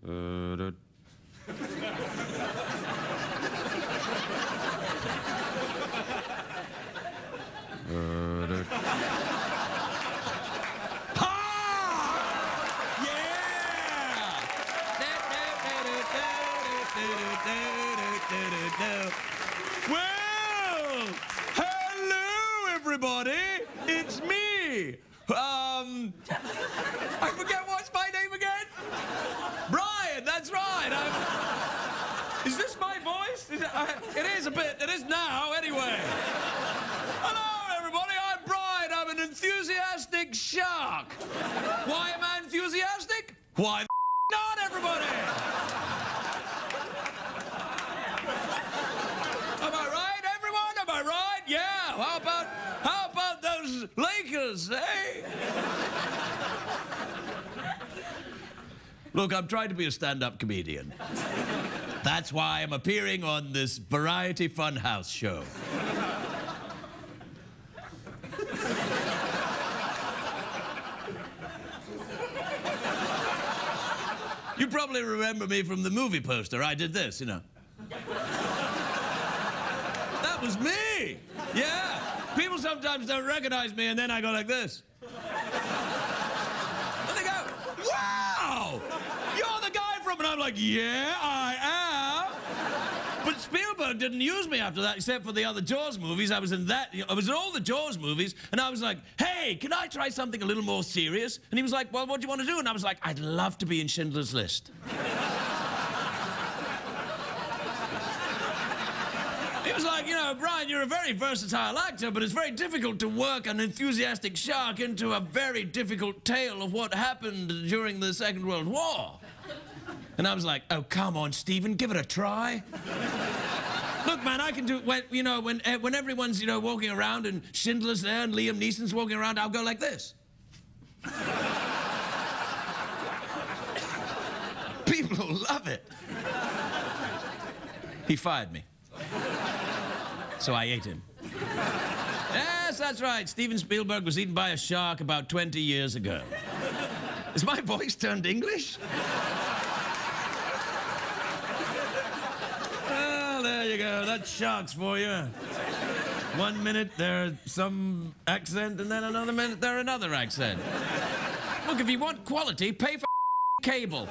Well, hello, everybody. It's me. I forget what's my name again. Brian, that's right. Is this my voice? It is a bit. It is now, anyway. Hello, everybody. I'm Brian. I'm an enthusiastic shark. Why am I enthusiastic? Why not, everybody? Am I right, everyone? Am I right? Yeah. How about those Lakers, eh? Look, I'm trying to be a stand-up comedian. That's why I'm appearing on this variety funhouse show. You probably remember me from the movie poster. I did this, you know. That was me! Yeah. People sometimes don't recognize me, and then I go like this. And they go, wow! You're the guy from... And I'm like, yeah, I am. But Spielberg didn't use me after that, except for the other Jaws movies. I was in all the Jaws movies, and I was like, hey, can I try something a little more serious? And he was like, well, what do you want to do? And I was like, I'd love to be in Schindler's List. He was like, you know, Brian, you're a very versatile actor, but it's very difficult to work an enthusiastic shark into a very difficult tale of what happened during the Second World War. And I was like, oh, come on, Stephen, give it a try. Look, man, I can do it when, you know, when everyone's, you know, walking around and Schindler's there and Liam Neeson's walking around, I'll go like this. People will love it. He fired me. So I ate him. Yes, that's right. Steven Spielberg was eaten by a shark about 20 years ago. Is my voice turned English? Well, there you go. That's sharks for you. 1 minute they're some accent, and then another minute they're another accent. Look, if you want quality, pay for cable.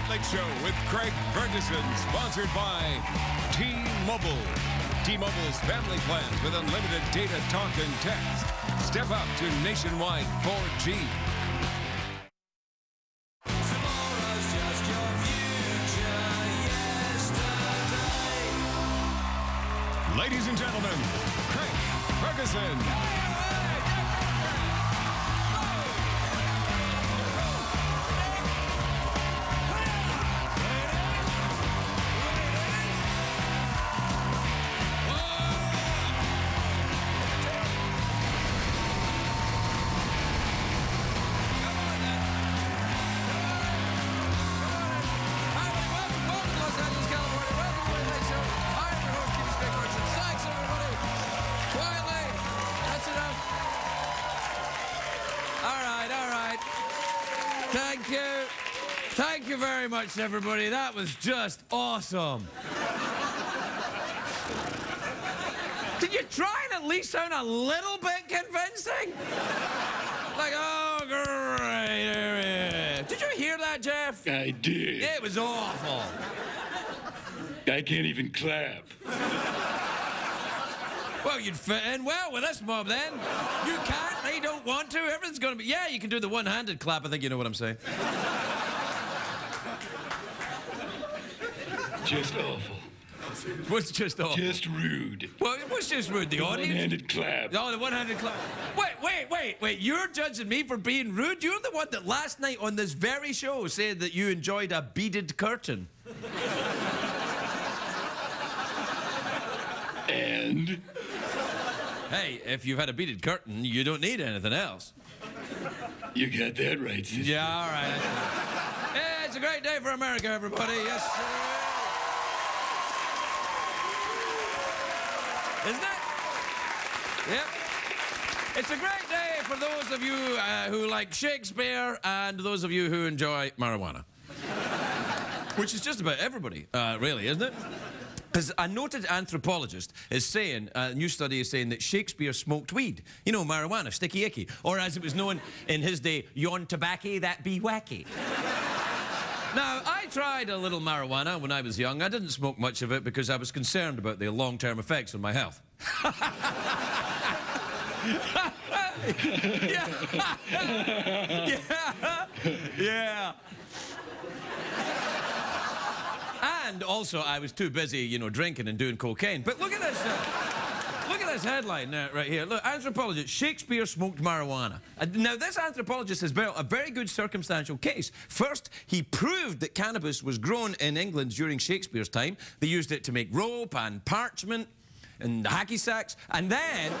Late Show with Craig Ferguson, sponsored by T-Mobile. T-Mobile's family plans with unlimited data, talk, and text. Step up to nationwide 4G. Tomorrow's just your future yesterday. Ladies and gentlemen, Craig Ferguson. Thank you very much, everybody. That was just awesome. Did you try and at least sound a little bit convincing? Like, oh, great. Did you hear that, Jeff? I did. It was awful. I can't even clap. Well, you'd fit in well with this mob, then. You can't, they don't want to, everything's gonna be... Yeah, you can do the one-handed clap, I think you know what I'm saying. Just awful. What's just awful? Just rude. Well, it was just rude. The audience? One-handed clap. Oh, the one-handed clap. Wait. You're judging me for being rude? You're the one that last night on this very show said that you enjoyed a beaded curtain. And? Hey, if you've had a beaded curtain, you don't need anything else. You got that right, sister. Yeah, all right. Yeah, it's a great day for America, everybody. Yes, sir. Isn't it? Yep. It's a great day for those of you who like Shakespeare and those of you who enjoy marijuana. Which is just about everybody, really, isn't it? Because a noted anthropologist is saying, a new study is saying that Shakespeare smoked weed. You know, marijuana, sticky icky. Or as it was known in his day, yon tobacco that be wacky. Now, I tried a little marijuana when I was young. I didn't smoke much of it because I was concerned about the long-term effects on my health. Yeah. And also, I was too busy, you know, drinking and doing cocaine. But look at this. Look at this headline right here. Look, anthropologist, Shakespeare smoked marijuana. Now, this anthropologist has built a very good circumstantial case. First, he proved that cannabis was grown in England during Shakespeare's time. They used it to make rope and parchment and hacky sacks. And then...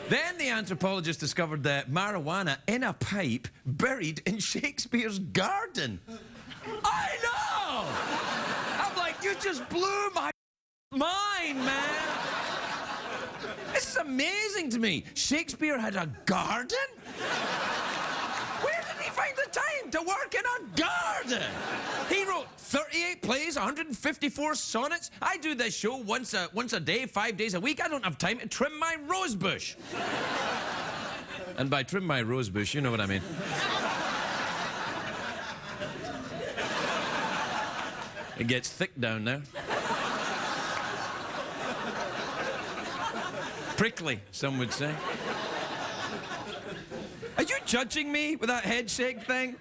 Then the anthropologist discovered the marijuana in a pipe buried in Shakespeare's garden. I know! I'm like, you just blew my mind, man. This is amazing to me. Shakespeare had a garden? Where did he find the time to work in a garden? He wrote 38 plays, 154 sonnets. I do this show once a day, 5 days a week. I don't have time to trim my rose bush. And by trim my rose bush, you know what I mean. It gets thick down there. Prickly, some would say. Are you judging me with that head shake thing?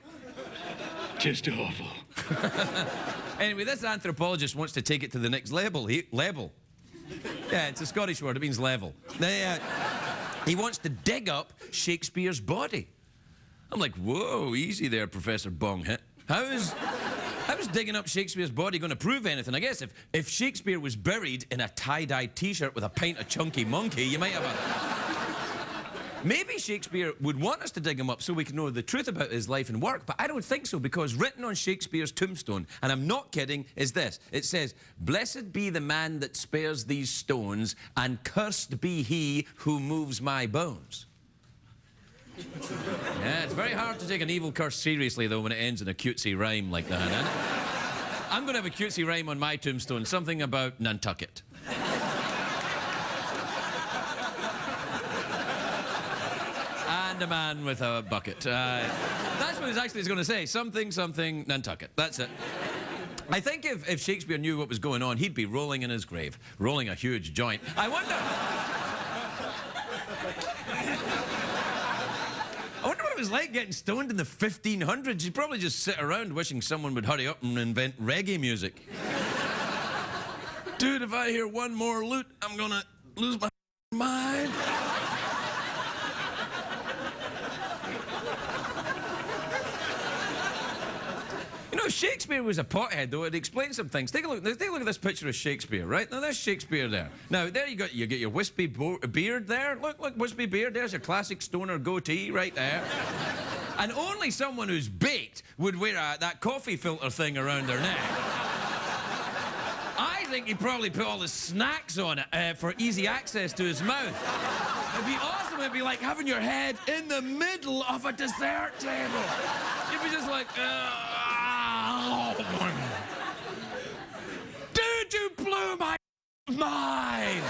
Just awful. Anyway, this anthropologist wants to take it to the next level. Level. Yeah, it's a Scottish word. It means level. He wants to dig up Shakespeare's body. I'm like, whoa, easy there, Professor Bonghit. How is digging up Shakespeare's body going to prove anything? I guess if Shakespeare was buried in a tie-dye T-shirt with a pint of Chunky Monkey, you might have a... Maybe Shakespeare would want us to dig him up so we can know the truth about his life and work, but I don't think so, because written on Shakespeare's tombstone, and I'm not kidding, is this. It says, "Blessed be the man that spares these stones, and cursed be he who moves my bones." Yeah, it's very hard to take an evil curse seriously, though, when it ends in a cutesy rhyme like that, isn't it? I'm going to have a cutesy rhyme on my tombstone, something about Nantucket. And a man with a bucket. That's what it actually is going to say. Something, Nantucket. That's it. I think if Shakespeare knew what was going on, he'd be rolling in his grave, rolling a huge joint. I wonder what it was like getting stoned in the 1500s. He'd probably just sit around wishing someone would hurry up and invent reggae music. Dude, if I hear one more lute, I'm gonna lose my mind. You know, Shakespeare was a pothead, though. It explains some things. Take a look at this picture of Shakespeare, right? Now, there's Shakespeare there. Now, there you get your wispy beard there. Look, wispy beard. There's your classic stoner goatee right there. And only someone who's baked would wear that coffee filter thing around their neck. I think he probably put all his snacks on it for easy access to his mouth. It'd be awesome. It'd be like having your head in the middle of a dessert table. You'd be just like, dude, you blew my mind.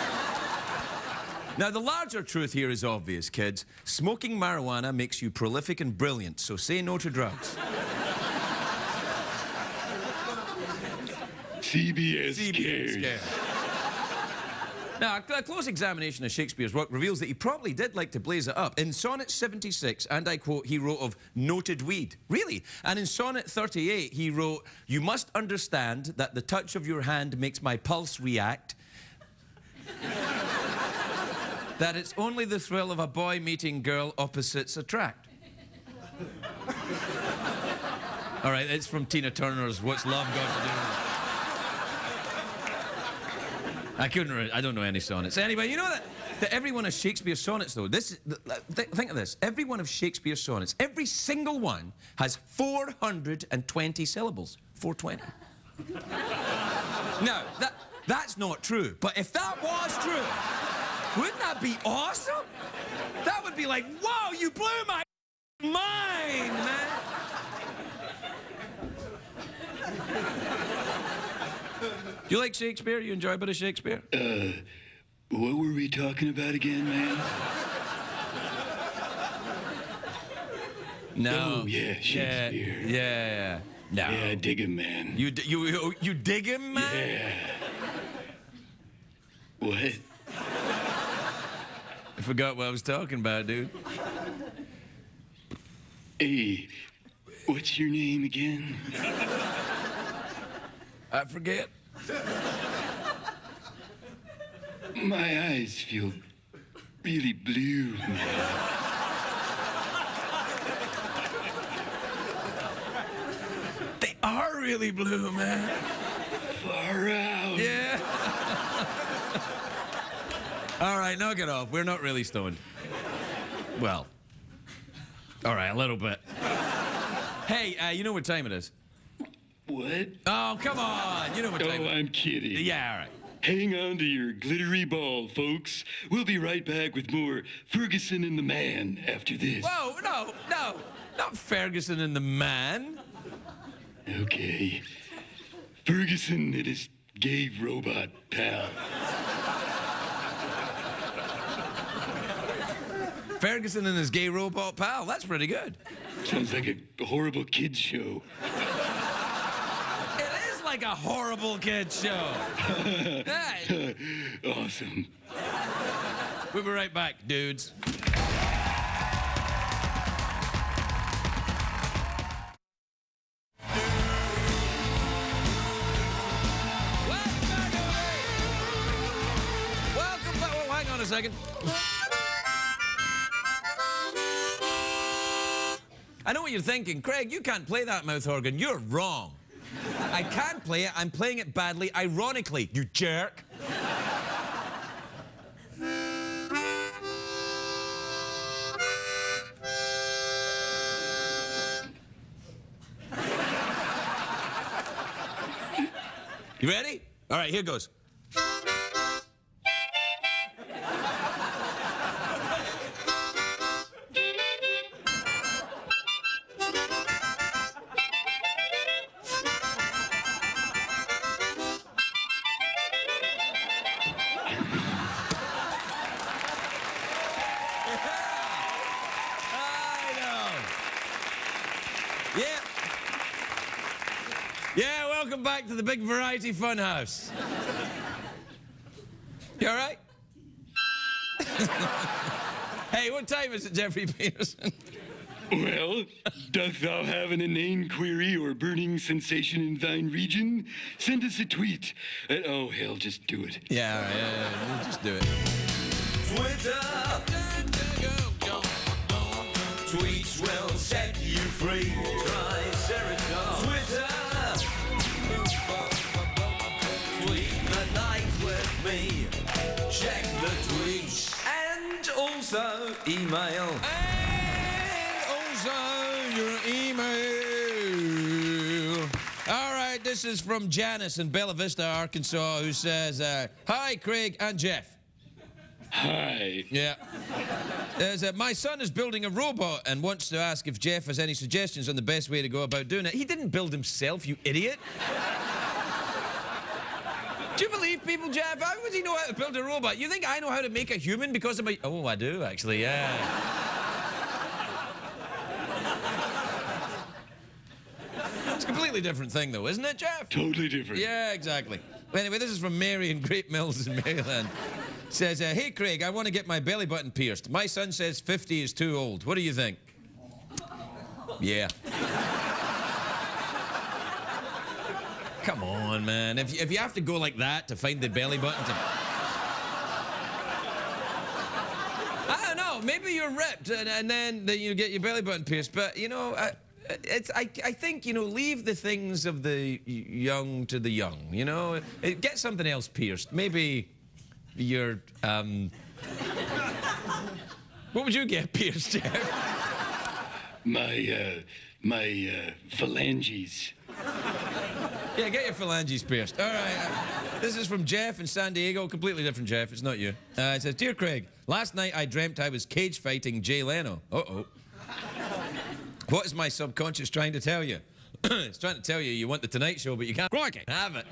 Now, the larger truth here is obvious, kids. Smoking marijuana makes you prolific and brilliant, so say no to drugs. CBS scares. Now, a close examination of Shakespeare's work reveals that he probably did like to blaze it up. In Sonnet 76, and I quote, he wrote of noted weed. Really? And in Sonnet 38, he wrote, "You must understand that the touch of your hand makes my pulse react. That it's only the thrill of a boy meeting girl opposites attract." All right, it's from Tina Turner's What's Love Got to Do with It? I don't know any sonnets. Anyway, you know that every one of Shakespeare's sonnets, though, think of this. Every one of Shakespeare's sonnets, every single one has 420 syllables. 420. Now, that's not true. But if that was true, wouldn't that be awesome? That would be like, whoa, you blew my mind, man. Do you like Shakespeare? You enjoy a bit of Shakespeare? What were we talking about again, man? No. Oh, yeah, Shakespeare. Yeah. No. Yeah, I dig him, man. You dig him, man? Yeah. What? I forgot what I was talking about, dude. Hey, what's your name again? I forget. My eyes feel really blue, man. They are really blue, man. Far out. Yeah. All right, knock it off. We're not really stoned. Well, all right, a little bit. Hey, you know what time it is? What? Oh, come on. You know what time it Oh, is. I'm kidding. Yeah, all right. Hang on to your glittery ball, folks. We'll be right back with more Ferguson and the Man after this. Whoa, no. Not Ferguson and the Man. Okay. Ferguson and his gay robot pal. Ferguson and his gay robot pal. That's pretty good. Sounds like a horrible kids show. It is like a horrible kid's show. Hey. Awesome. We'll be right back, dudes. Welcome back. Oh, hang on a second. I know what you're thinking. Craig, you can't play that mouth organ. You're wrong. I can't play it. I'm playing it badly, ironically, you jerk. You ready? All right, here goes. Yeah, welcome back to the Big Variety Funhouse. You all right? Hey, what time is it, Jeffrey Peterson? Well, doth thou have an inane query or burning sensation in thine region? Send us a tweet at, oh, hell, just do it. Yeah, all right, yeah, we'll just do it. Twitter. Tweets will set you free. Triceratops. Twitter. Tweet the night with me. Check the tweets. And also email. And also your email. All right, this is from Janice in Bella Vista, Arkansas, who says, hi, Craig and Jeff. Hi. Yeah. Says, my son is building a robot and wants to ask if Jeff has any suggestions on the best way to go about doing it. He didn't build himself, you idiot. Do you believe people, Jeff? How would he know how to build a robot? You think I know how to make a human because of my... Oh, I do, actually, yeah. It's a completely different thing, though, isn't it, Jeff? Totally different. Yeah, exactly. Anyway, this is from Mary in Great Mills in Maryland. Says, hey, Craig, I want to get my belly button pierced. My son says 50 is too old. What do you think? Yeah. Come on, man. If you have to go like that to find the belly button to... I don't know. Maybe you're ripped and then you get your belly button pierced. But, you know, I think, you know, leave the things of the young to the young, you know? Get something else pierced. Maybe your, What would you get pierced, Jeff? My phalanges. Yeah, get your phalanges pierced. All right. This is from Jeff in San Diego. Completely different Jeff. It's not you. It says, Dear Craig, last night I dreamt I was cage fighting Jay Leno. Uh-oh. What is my subconscious trying to tell you? It's trying to tell you want the Tonight Show, but you can't have it.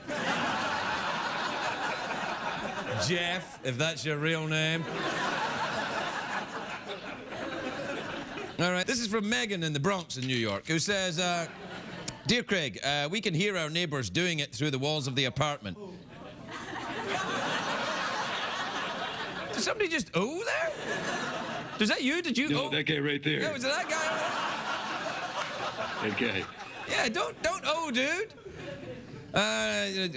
Jeff, if that's your real name. All right, this is from Megan in the Bronx in New York, who says, Dear Craig, we can hear our neighbors doing it through the walls of the apartment. Did somebody just there? Was that you? Did you No, that guy right there. Yeah, was it that guy? That guy. Yeah, don't dude.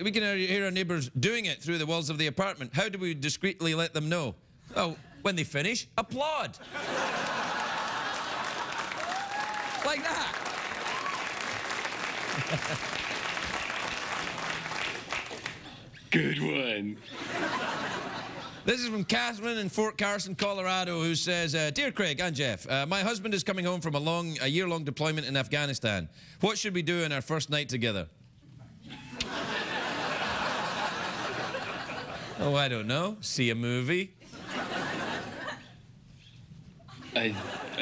We can hear our neighbors doing it through the walls of the apartment. How do we discreetly let them know? Oh, when they finish, applaud. Like that. Good one. This is from Catherine in Fort Carson, Colorado, who says, Dear Craig and Jeff, my husband is coming home from a year-long deployment in Afghanistan. What should we do on our first night together? Oh, I don't know. See a movie? I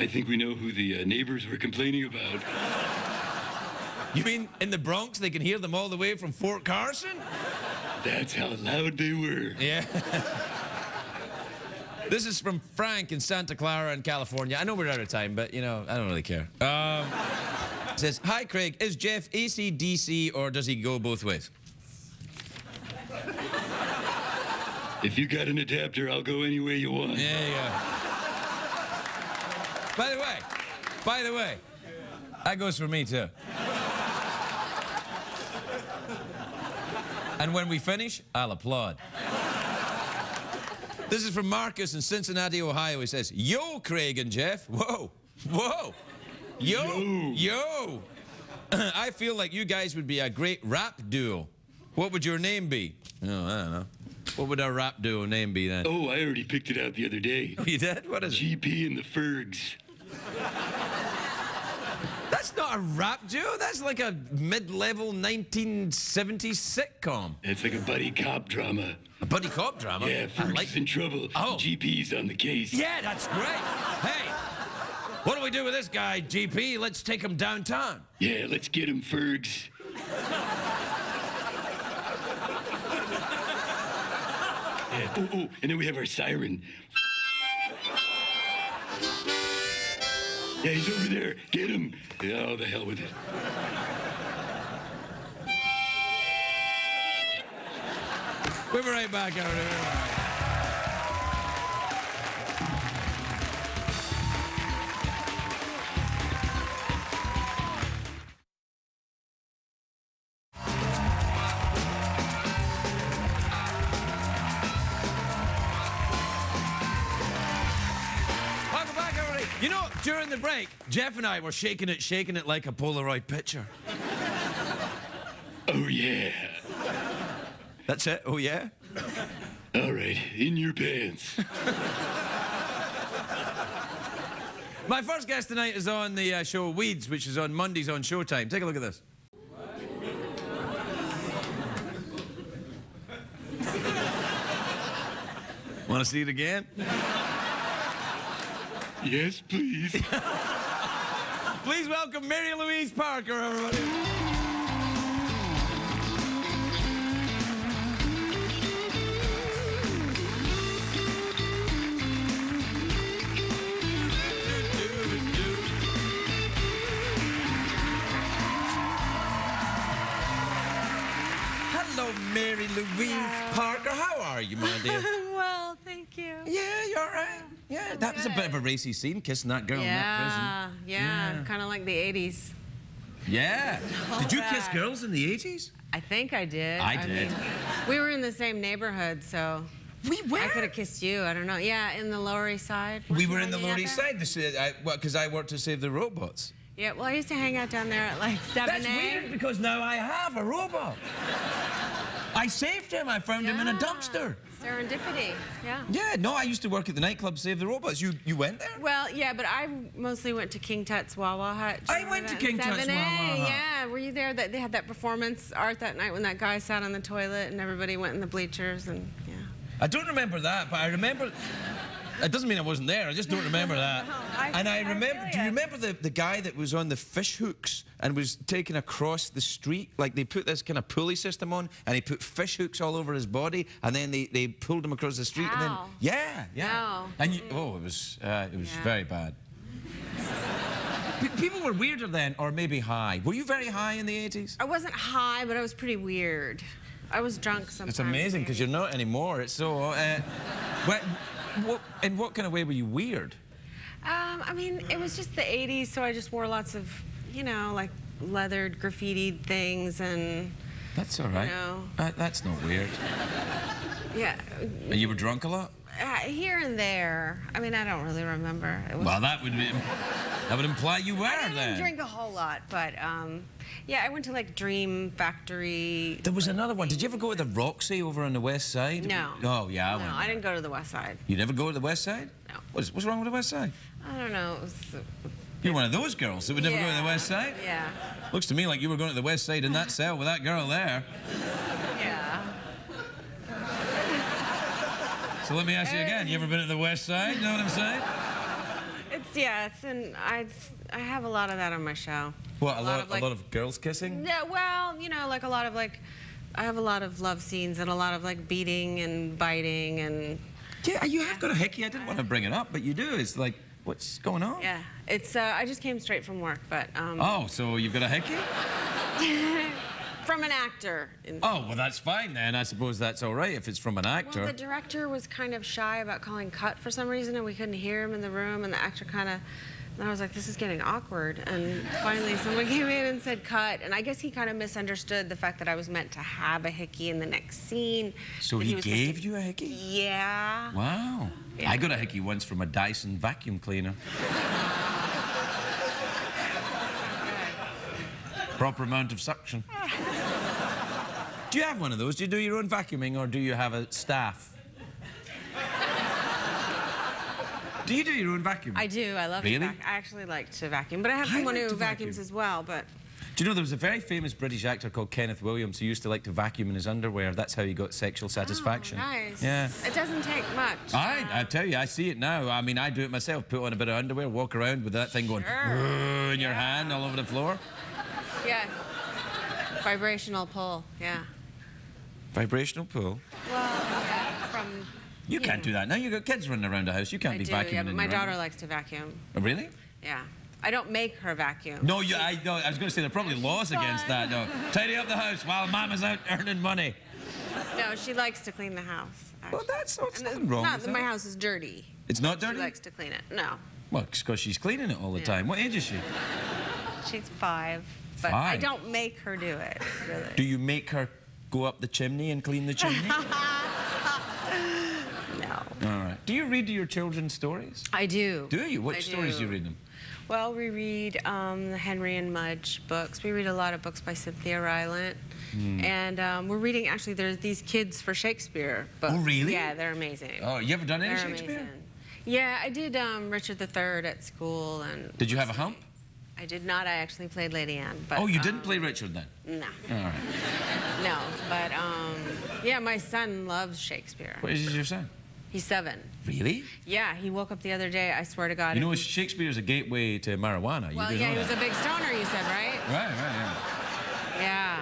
think we know who the neighbors were complaining about. You mean in the Bronx they can hear them all the way from Fort Carson? That's how loud they were. Yeah. This is from Frank in Santa Clara in California. I know we're out of time, but, you know, I don't really care. It says, Hi, Craig. Is Jeff AC/DC or does he go both ways? If you got an adapter, I'll go any way you want. There you go. By the way, that goes for me, too. And when we finish, I'll applaud. This is from Marcus in Cincinnati, Ohio. He says, Yo, Craig and Jeff. Whoa. Yo. I feel like you guys would be a great rap duo. What would your name be? Oh, I don't know. What would our rap duo name be then? Oh, I already picked it out the other day. Oh, you did? What is it? GP and the Fergs. That's not a rap duo. That's like a mid-level 1970s sitcom. It's like a buddy cop drama. A buddy cop drama? Yeah, Fergs is in trouble. Oh. GP's on the case. Yeah, that's great. Hey, what do we do with this guy, GP? Let's take him downtown. Yeah, let's get him, Fergs. Yeah. Oh, and then we have our siren. Yeah, he's over there. Get him. Yeah, oh, the hell with it. We'll be right back, everybody. You know, during the break, Jeff and I were shaking it like a Polaroid picture. Oh, yeah. That's it? Oh, yeah? All right, in your pants. My first guest tonight is on the show Weeds, which is on Mondays on Showtime. Take a look at this. Want to see it again? Yes, please. Please welcome Mary Louise Parker, everybody. Hello, Mary Louise Parker. How are are you, my dear? Well, thank you. Yeah, you're all right. Yeah, that was a bit of a racy scene, kissing that girl in that prison. Yeah, kind of like the 80s. Yeah. Did you kiss that. girls in the 80s? I think I did. I did. mean, we were in the same neighborhood, so We were. I could have kissed you. I don't know. Yeah, in the Lower East Side. We Weren't were you in the hanging Lower out East there? Side, because I worked to save the robots. Yeah, well, I used to hang out down there at like 7 That's weird because now I have a robot. I saved him. I found him in a dumpster. Serendipity, yeah. Yeah, no, I used to work at the nightclub Save the Robots. You went there? Well, yeah, but I mostly went to King Tut's Wawa Hut. Do you I remember went to that? King Tut's 7A, Wawa Hut. Yeah, were you there? They had that performance art that night when that guy sat on the toilet and everybody went in the bleachers and yeah. I don't remember that, but I remember. It doesn't mean I wasn't there. I just don't remember that. And I remember. Do you remember the guy that was on the fish hooks and was taken across the street? Like they put this kind of pulley system on, and he put fish hooks all over his body, and then they pulled him across the street, and then Ow. yeah. No. And it was very bad. People were weirder then, or maybe high. Were you very high in the 80s? I wasn't high, but I was pretty weird. I was drunk sometimes. It's amazing because you're not anymore. It's so. In what kind of way were you weird? I mean, it was just the 80s, so I just wore lots of, you know, like leathered, graffitied things and. That's all right. know. That's not weird. Yeah. And you were drunk a lot? Here and there. I mean, I don't really remember. It was, Well, that would imply you were I didn't then. drink a whole lot, but yeah, I went to like Dream Factory. There was another one. Did you ever go to the Roxy over on the west side? No. Oh, yeah, I No, went. I didn't go to the West Side. You never go to the west side? No. What's wrong with the west side? I don't know. It was, You're one of those girls that would never go to the Yeah. west side? Yeah. Looks to me like you were going to the west side in that cell with that girl there. Yeah. So let me ask you again. You ever been to the west side? You know what I'm saying? And I have a lot of that on my show. What, a lot of, like- of girls kissing? Yeah, well, you know, like a lot of like, I have a lot of love scenes and a lot of like beating and biting and. Yeah, you have got a hickey. I didn't want to bring it up, but you do. It's like, what's going on? Yeah, it's. I just came straight from work, but. Oh, so you've got a hickey? From an actor. Oh, well, that's fine then. I suppose that's all right if it's from an actor. Well, the director was kind of shy about calling cut for some reason, and we couldn't hear him in the room, and the actor kind of. And I was like, this is getting awkward. And finally, someone came in and said cut, and I guess he kind of misunderstood the fact that I was meant to have a hickey in the next scene. So that he was gave supposed to- you a hickey? Yeah. Wow. Yeah. I got a hickey once from a Dyson vacuum cleaner. Proper amount of suction. Do you have one of those? Do you do your own vacuuming or do you have a staff? Do you do your own vacuuming? I do. I love Really? to vacuum. I actually like to vacuum, but I have I someone like who to vacuums vacuum. as well. But Do you know there was a very famous British actor called Kenneth Williams who used to like to vacuum in his underwear. That's how he got sexual satisfaction. Oh, nice. Yeah. It doesn't take much. I tell you, I see it now. I mean, I do it myself. Put on a bit of underwear, walk around with that thing going Sure. in your hand all over the floor. Yeah. Vibrational pull. Yeah. Vibrational pull. Well, yeah, from. You can't do that now. You've got kids running around the house. You can't I be do, vacuuming yeah, but in my your daughter underwear. likes to vacuum. Oh, really? Yeah. I don't make her vacuum. No, I was going to say there are probably laws against that. No, tidy up the house while Mama's out earning money. No, she likes to clean the house. Well, actually. that's And nothing wrong not with that my that. house is dirty. It's not dirty? She likes to clean it. No. Well, because she's cleaning it all the Yeah. time. What age is she? She's 5. But I 5? don't make her do it, really. Do you make her go up the chimney and clean the chimney? No. All right. Do you read to your children stories? I do. Do you? What I stories do you read them? Well, we read the Henry and Mudge books. We read a lot of books by Cynthia Rylant. Hmm. And we're reading, actually, there's these Kids for Shakespeare books. Oh, really? Yeah, they're amazing. Oh, you ever done any They're Shakespeare? amazing. Yeah, I did Richard III at school. And Did you have a hump? I did not. I actually played Lady Anne. But, Oh, you didn't play Richard then? No. All right. No. But, yeah, my son loves Shakespeare. What age is your son? He's 7. Really? Yeah, he woke up the other day, I swear to God. You know, and- Shakespeare is a gateway to marijuana. You Well, do yeah, know he was that. a big stoner, you said, right? Right, yeah. Yeah.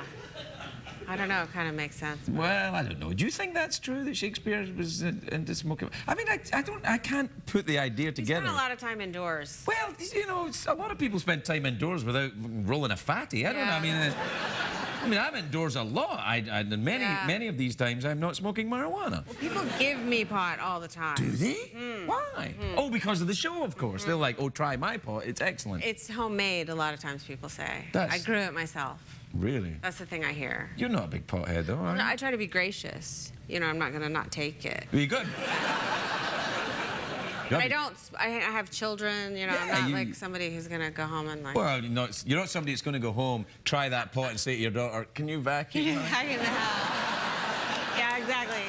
I don't know, it kind of makes sense. Well, I don't know. Do you think that's true that Shakespeare was into smoking? I mean, I can't put the idea He together. spent a lot of time indoors. Well, you know, a lot of people spend time indoors without rolling a fatty. I don't know. I mean, I mean, I'm indoors a lot. Many of these times I'm not smoking marijuana. Well, people give me pot all the time. Do they? Why? Oh, because of the show, of course. They're like, oh, try my pot. It's excellent. It's homemade, a lot of times people say. That's- I grew it myself. Really? That's the thing I hear. You're not a big pothead, though, are you? No, I try to be gracious. You know, I'm not going to not take it. Are you good? But I don't. I have children. You know, I'm Yeah, not like somebody who's gonna go home and like. Well, you're not somebody that's going to go home, try that pot, and say to your daughter, "Can you vacuum?" Back in the house. Yeah, exactly.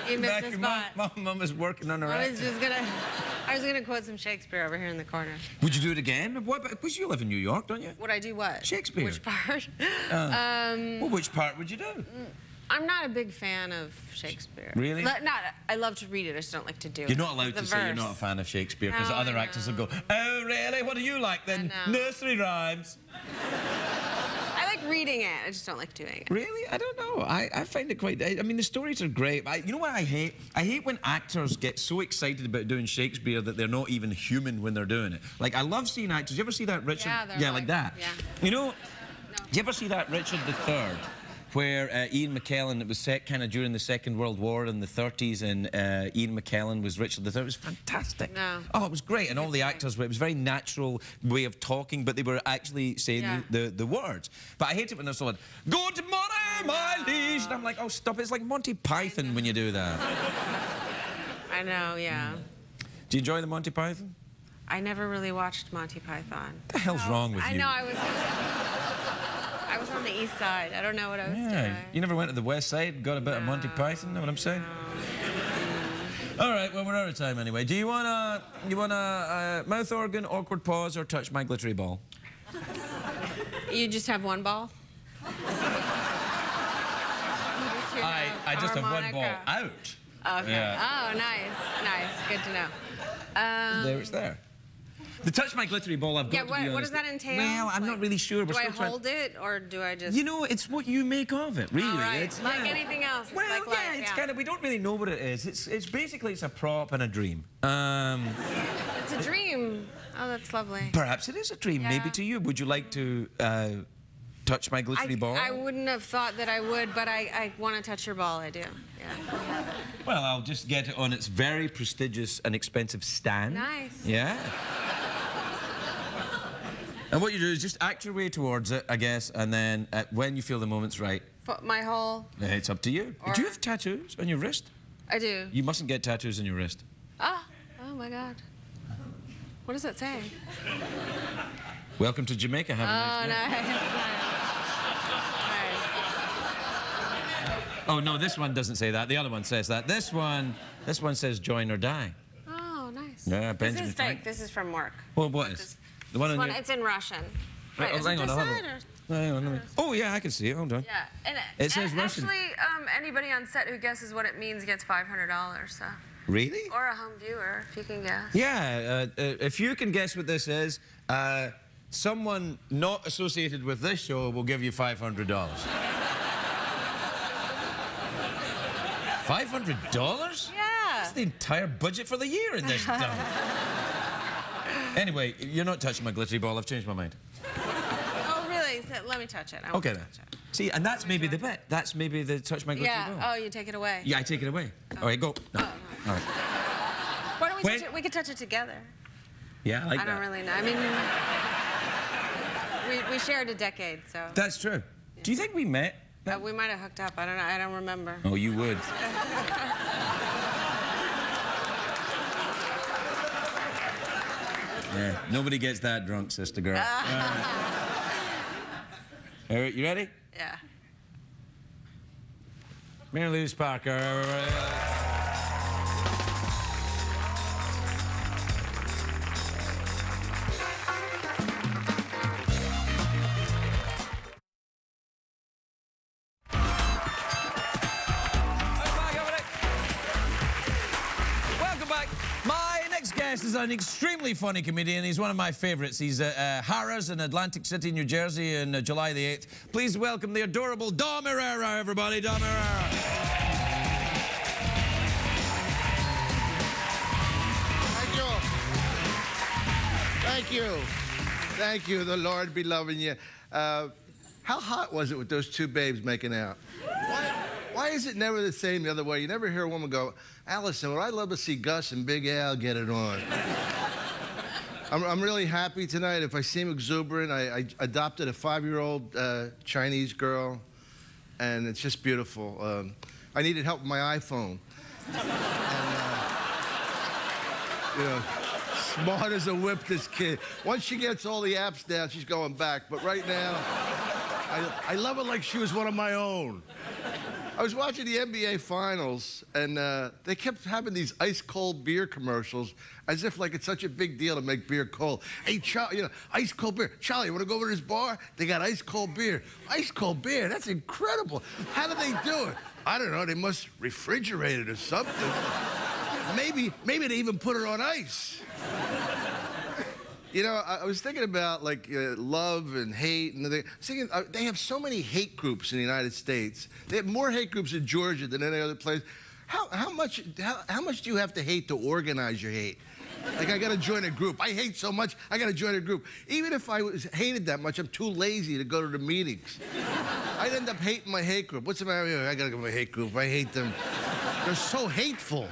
You missed the spot. Mom is working on her. I was gonna quote some Shakespeare over here in the corner. Would you do it again? Because you live in New York, don't you? Would I do what? Shakespeare. Which part? Well, which part would you do? I'm not a big fan of Shakespeare. Really? I love to read it. I just don't like to do it. You're not allowed The to say you're verse. not a fan of Shakespeare, because No, other I actors know. will go, "Oh, really? What do you like then? I know. Nursery rhymes." I like reading it. I just don't like doing it. Really? I don't know. I find it quite... I mean, the stories are great. You know what I hate? I hate when actors get so excited about doing Shakespeare that they're not even human when they're doing it. Like, I love seeing actors... You ever see that Richard... Yeah, they're yeah, like that. Yeah. You know, do you ever see that Richard III? Where Ian McKellen, it was set kind of during the Second World War in the 30s, and Ian McKellen was Richard III. It was fantastic. No. Oh, it was great, and all the actors, it was a very natural way of talking, but they were actually saying the words. But I hate it when they're so like, "Good morning, my liege," and I'm like, oh, stop, it's like Monty Python when you do that. I know. Yeah. Do you enjoy the Monty Python? I never really watched Monty Python. What the hell's wrong with you? I know. I was on the east side. I don't know what I was doing. You never went to the west side, got a bit of Monty Python, know what I'm saying? All right, well, we're out of time anyway. Do you want a mouth organ, awkward pause, or touch my glittery ball? You just have one ball? I just have one ball out. Okay. Yeah. Oh, nice. Nice. Good to know. There, it's there. The touch my glittery ball, I've got to be honest. What does that entail? Well, I'm not really sure. Do I hold it, or do I just... You know, it's what you make of it, really. All right. It's, like anything else. It's well, like life, it's kind of, we don't really know what it is. It's basically, it's a prop and a dream. It's a dream. Oh, that's lovely. Perhaps it is a dream, maybe to you. Would you like to touch my glittery ball? I wouldn't have thought that I would, but I want to touch your ball. I do. Yeah. Well, I'll just get it on its very prestigious and expensive stand. Nice. Yeah. And what you do is just act your way towards it, I guess, and then when you feel the moment's right... My whole... It's up to you. Do you have tattoos on your wrist? I do. You mustn't get tattoos on your wrist. Oh my God. What does that say? Welcome to Jamaica, have a Oh, nice day. nice. Oh, no, this one doesn't say that. The other one says that. This one says join or die. Oh, nice. Yeah, This Benjamin is Franklin. fake. This is from work. Well, what is? The one on your... It's in Russian. Right, Wait, is hang it on, this I'll have a side, look. Hang on, let me... Oh, yeah, I can see it. Hold on. Yeah, and It says Russian. Actually, anybody on set who guesses what it means gets $500. So. Really? Or a home viewer, if you can guess. Yeah, if you can guess what this is, someone not associated with this show will give you $500. $500? Yeah. That's the entire budget for the year in this dump. Anyway, you're not touching my glittery ball. I've changed my mind. Oh, really? So, let me touch it. I want Okay, to then. touch it. See, and that's maybe the bit. That's maybe the touch my glittery ball. Yeah. Oh, you take it away. Yeah, I take it away. All right, go. No. All right. Why don't we When- touch it? We could touch it together. Yeah, I like I that. don't really know. I mean, we shared a decade, so. That's true. Do you think we met? We might have hooked up. I don't know. I don't remember. Oh, you would. Yeah, nobody gets that drunk, sister girl. All right, you ready? Yeah. Mary Louise Parker. Welcome back. My next guest is an extremely funny comedian. He's one of my favorites. He's at Harrah's in Atlantic City, New Jersey, on July the 8th. Please welcome the adorable Dom Irrera, everybody. Dom Irrera. Thank you. Thank you. Thank you. The Lord be loving you. How hot was it with those two babes making out? Why is it never the same the other way? You never hear a woman go, Allison, would I love to see Gus and Big Al get it on? I'm really happy tonight. If I seem exuberant, I adopted a 5-year-old Chinese girl, and it's just beautiful. I needed help with my iPhone. You know, smart as a whip, this kid. Once she gets all the apps down, she's going back. But right now, I love her like she was one of my own. I was watching the NBA Finals, and they kept having these ice-cold beer commercials as if like it's such a big deal to make beer cold. Hey, Charlie, you know, ice-cold beer. Charlie, you want to go over to this bar? They got ice-cold beer. Ice-cold beer, that's incredible. How do they do it? I don't know, they must refrigerate it or something. Maybe they even put it on ice. You know, I was thinking about like love and hate, and they have so many hate groups in the United States. They have more hate groups in Georgia than any other place. How much do you have to hate to organize your hate? Like, I gotta join a group. I hate so much, I gotta join a group. Even if I hated that much, I'm too lazy to go to the meetings. I'd end up hating my hate group. What's the matter with you? I gotta go to my hate group. I hate them. They're so hateful.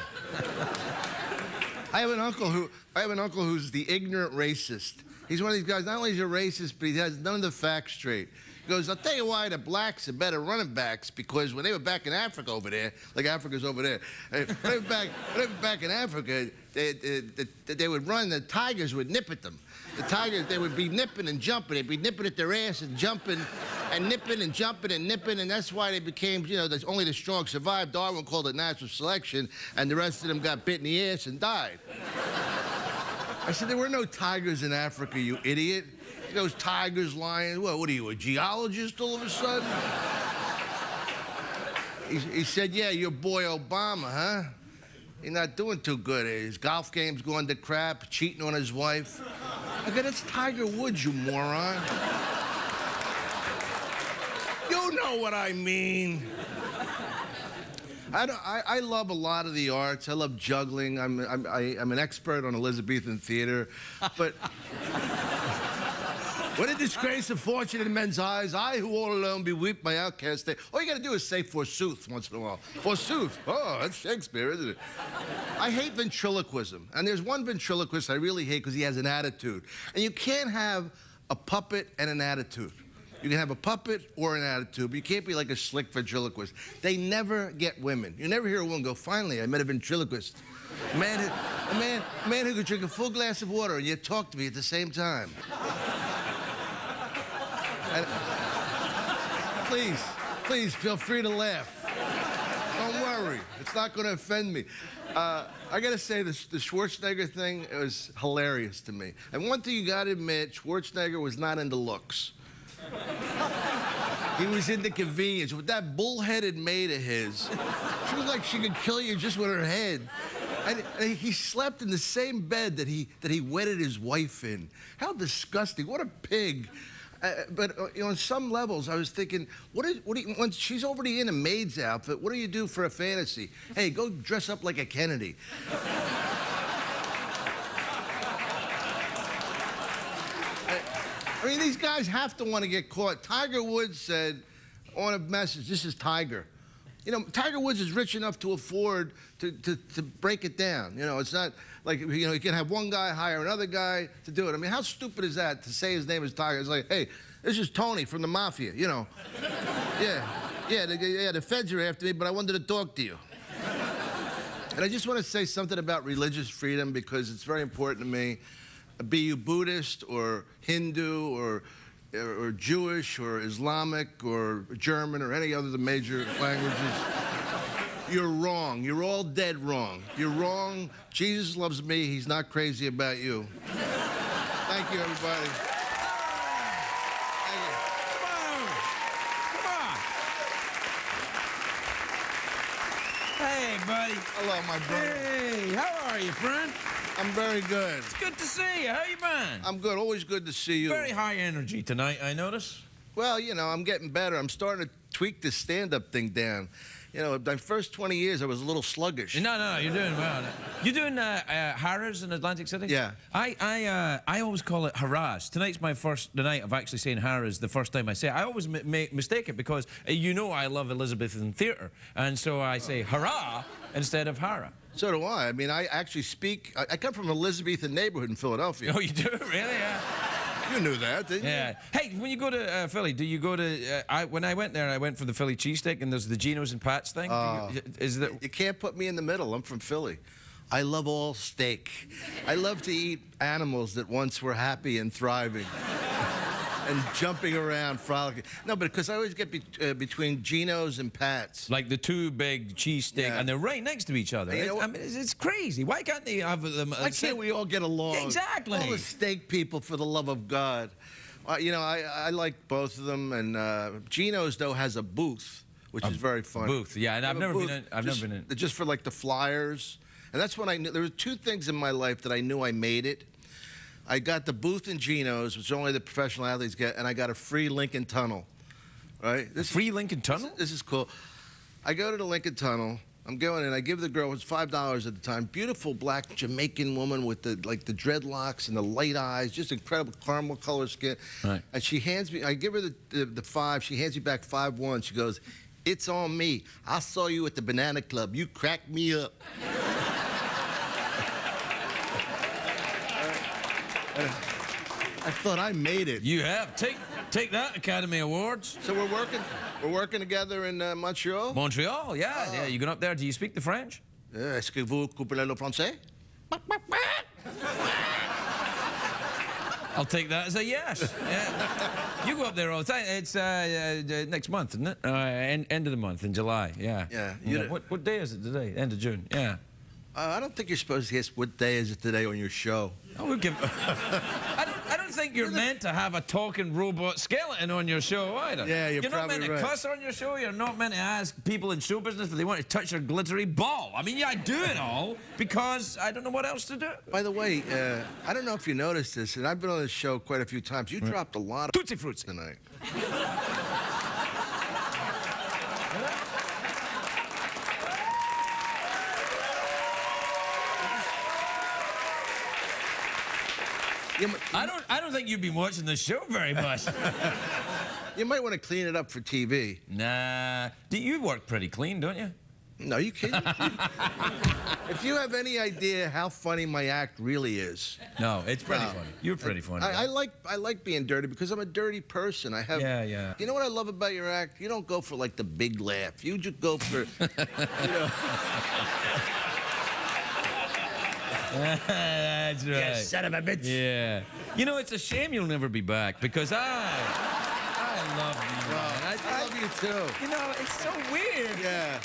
I have an uncle who's the ignorant racist. He's one of these guys, not only is he a racist, but he has none of the facts straight. He goes, I'll tell you why the blacks are better running backs, because when they were back in Africa over there, like Africa's over there, when they were back in Africa, they would run, the tigers would nip at them. The tigers, they would be nipping and jumping. They'd be nipping at their ass and jumping and nipping and jumping and nipping, and that's why they became, you know, only the strong survived. Darwin called it natural selection, and the rest of them got bit in the ass and died. I said, there were no tigers in Africa, you idiot. Those tigers, lions, what are you, a geologist all of a sudden? He said, yeah, your boy Obama, huh? He's not doing too good. His golf game's going to crap, cheating on his wife. I go, that's Tiger Woods, you moron. You know what I mean. I love a lot of the arts. I love juggling. I'm an expert on Elizabethan theater, but what a disgrace of fortune in men's eyes. I who all alone beweep my outcast. All you got to do is say forsooth once in a while. Forsooth. Oh, that's Shakespeare, isn't it? I hate ventriloquism, and there's one ventriloquist I really hate because he has an attitude, and you can't have a puppet and an attitude. You can have a puppet or an attitude, but you can't be like a slick ventriloquist. They never get women. You never hear a woman go, finally, I met a ventriloquist. A man who could drink a full glass of water and yet talk to me at the same time. And, please feel free to laugh. Don't worry, it's not going to offend me. I gotta say, the Schwarzenegger thing, it was hilarious to me. And one thing you gotta admit, Schwarzenegger was not into looks. He was into convenience. With that bull-headed maid of his, she was like she could kill you just with her head. And he slept in the same bed that he wedded his wife in. How disgusting! What a pig! But you know, on some levels, I was thinking, when she's already in a maid's outfit, what do you do for a fantasy? Hey, go dress up like a Kennedy. I mean, these guys have to want to get caught. Tiger Woods said on a message, this is Tiger. You know, Tiger Woods is rich enough to afford to break it down. You know, it's not like, you know, you can have one guy hire another guy to do it. I mean, how stupid is that to say his name is Tiger? It's like, hey, this is Tony from the Mafia, you know. Yeah, the feds are after me, but I wanted to talk to you. And I just want to say something about religious freedom because it's very important to me. Be you Buddhist or Hindu or Jewish or Islamic or German or any other of the major languages, you're wrong. You're all dead wrong. You're wrong. Jesus loves me. He's not crazy about you. Thank you, everybody. Thank you. Come on. Hey, buddy. Hello, my brother. Hey, how are you, friend? I'm very good. It's good to see you. How you been? I'm good. Always good to see you. Very high energy tonight, I notice. Well, you know, I'm getting better. I'm starting to tweak this stand-up thing down. You know, my first 20 years, I was a little sluggish. No, you're doing well. You're doing Harrah's in Atlantic City? Yeah. I always call it Harrah's. Tonight's my first night of actually saying Harrah's the first time I say it. I always mistake it because you know I love Elizabethan theatre, and so I say Hurrah instead of Harrah. So do I. I mean, I actually speak. I come from an Elizabethan neighborhood in Philadelphia. Oh, you do? Really? Yeah. You knew that, didn't you? Yeah. Hey, when you go to Philly, do you go to... when I went there, I went for the Philly cheesesteak, and there's the Geno's and Pat's thing. You can't put me in the middle. I'm from Philly. I love all steak. I love to eat animals that once were happy and thriving. And jumping around, frolicking. No, but because I always get between Geno's and Pat's. Like the two big cheesesteak, and they're right next to each other. You know, I mean, it's crazy. Why can't they have them... Why can't we all get along? Exactly. All the steak people, for the love of God. You know, I like both of them, and Geno's, though, has a booth, which is very fun. Booth, yeah, and I've never been in... Just for, like, the flyers. And that's when I knew... There were two things in my life that I knew I made it. I got the booth in Geno's, which only the professional athletes get, and I got a free Lincoln Tunnel, right? Free Lincoln Tunnel? This is cool. I go to the Lincoln Tunnel. I'm going in. I give the girl, it's $5 at the time, beautiful black Jamaican woman with the dreadlocks and the light eyes, just incredible caramel color skin. Right. And she hands me, I give her the $5. She hands me back $5-1. She goes, "It's on me. I saw you at the Banana Club. You cracked me up." I thought I made it. You have. Take that, Academy Awards. So we're working together in Montreal? Montreal, yeah. Yeah, you going up there? Do you speak the French? Est-ce que vous comprenez le français? I'll take that as a yes. Yeah. You go up there all the time. It's next month, isn't it? End of the month, in July, yeah. Yeah. What day is it today? End of June, yeah. I don't think you're supposed to guess what day is it today on your show. I don't think you're meant to have a talking robot skeleton on your show either. Yeah, you're not probably meant to right. cuss on your show. You're not meant to ask people in show business if they want to touch your glittery ball. I mean, yeah, I do it all because I don't know what else to do. By the way, I don't know if you noticed this, and I've been on this show quite a few times. You dropped a lot of Tootsie Fruits tonight. I don't think you've been watching the show very much. You might want to clean it up for TV. Nah. You work pretty clean, don't you? No, you kidding? If you have any idea how funny my act really is. No, it's pretty funny. You're pretty funny. I like being dirty because I'm a dirty person. I have. Yeah. You know what I love about your act? You don't go for like the big laugh. You just go for. You know. That's right. You son of a bitch. Yeah. You know, it's a shame you'll never be back because I love you. I love you too. You know, it's so weird. Yeah.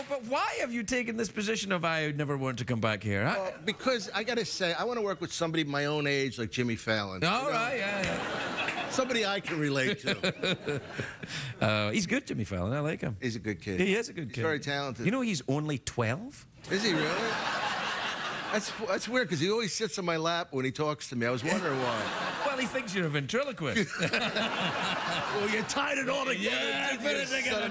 But why have you taken this position of I never want to come back here? Because I gotta say, I want to work with somebody my own age, like Jimmy Fallon. All right, yeah. Somebody I can relate to. He's good, Jimmy Fallon. I like him. He's a good kid. He is a good kid. He's very talented. You know, he's only 12. Is he really? That's weird because he always sits on my lap when he talks to me. I was wondering why. Well, he thinks you're a ventriloquist. Well, you tied it all together. Yeah, put it together.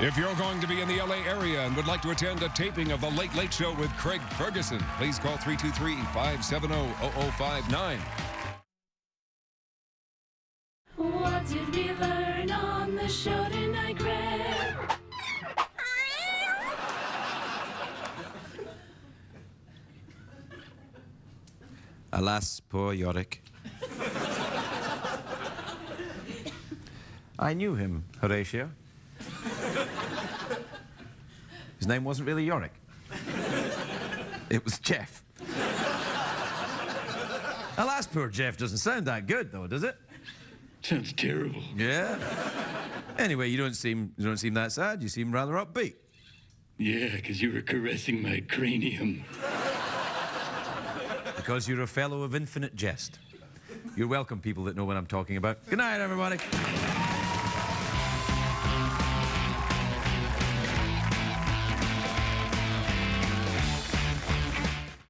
If you're going to be in the LA area and would like to attend a taping of The Late Late Show with Craig Ferguson, please call 323-570-0059. What did we learn on the show tonight, Craig? Alas, poor Yorick. I knew him, Horatio. His name wasn't really Yorick. It was Jeff. Alas, poor Jeff doesn't sound that good, though, does it? Sounds terrible. Yeah. Anyway, you don't seem that sad. You seem rather upbeat. Yeah, because you were caressing my cranium. Because you're a fellow of infinite jest. You're welcome, people that know what I'm talking about. Good night, everybody.